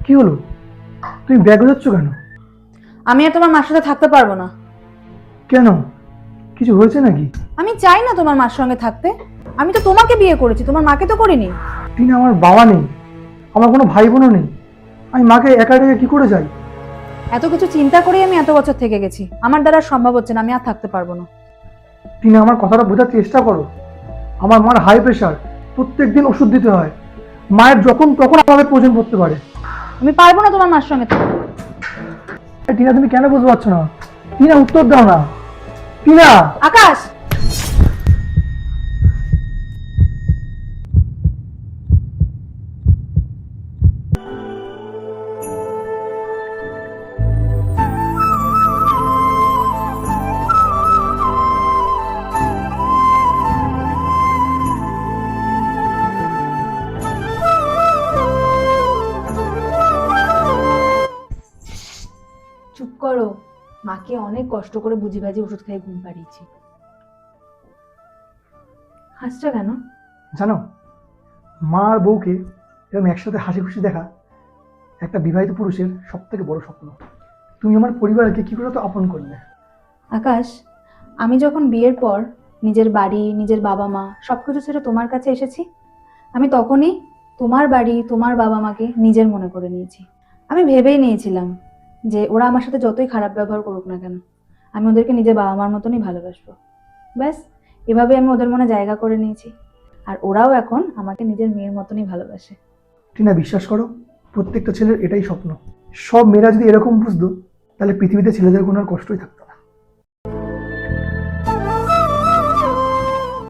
কি হলো? তুমি ব্যাগ গোছাচ্ছ কেন? আমি আর তোমার মার সাথে থাকতে পারবো না। কেন? কিছু হয়েছে নাকি? আমি চাই না তোমার মার সঙ্গে থাকতে। আমি তো তোমাকে বিয়ে করেছি, তোমার মাকে তো করিনি। টিনা, আমার বাবা নেই, আমার কোনো ভাই বোনও নেই। আমি মাকে একা রেখে কি করে যাই? এত কিছু চিন্তা করেই আমি এত বছর থেকে গেছি, আমার দ্বারা সম্ভব হচ্ছে না, আমি আর থাকতে পারবো না। টিনা, আমার কথাটা বোঝার চেষ্টা করো। আমার মার হাই প্রেশার, প্রত্যেকদিন ওষুধ দিতে হয়। মায়ের যখন তখন আমাদের প্রয়োজন পড়তে পারে। আমি পারবো না তোমার মার সঙ্গে থাকতে। টিনা, তুমি কেন বুঝতে পারছো না? টিনা, উত্তর দাও না। টিনা! আকাশ, চুপ করো। মাকে অনেক কষ্ট করে বুঝি বাজি ওষুধ খাইয়ে ঘুম পাড়িয়েছি। হাসছো কেন? জানো, মা আর বউকে এরকম একসাথে হাসি খুশি দেখা একটা বিবাহিত পুরুষের সব থেকে বড় স্বপ্ন। তুমি আমার পরিবারকে কি করে তো আপন করলে? আকাশ, আমি যখন বিয়ের পর নিজের বাড়ি, নিজের বাবা মা সবকিছু ছেড়ে তোমার কাছে এসেছি, আমি তখনই তোমার বাড়ি, তোমার বাবা মাকে নিজের মনে করে নিয়েছি। আমি ভেবেই নিয়েছিলাম যে ওরা আমার সাথে যতই খারাপ ব্যবহার করুক না কেন, আমি ওদেরকে নিজের বাবা মার মতনই ভালোবাসবো। ব্যাস, এভাবে আমি ওদের মনে জায়গা করে নিয়েছি। আর ওরাও এখন আমাকে নিজের মেয়ের মতনই ভালোবাসে। টিনা, বিশ্বাস করো, প্রত্যেকটা ছেলের এটাই স্বপ্ন। সব মেয়েরা যদি এরকম বুঝতো, তাহলে পৃথিবীতে ছেলেদের কোনো আর কষ্টই থাকতো না।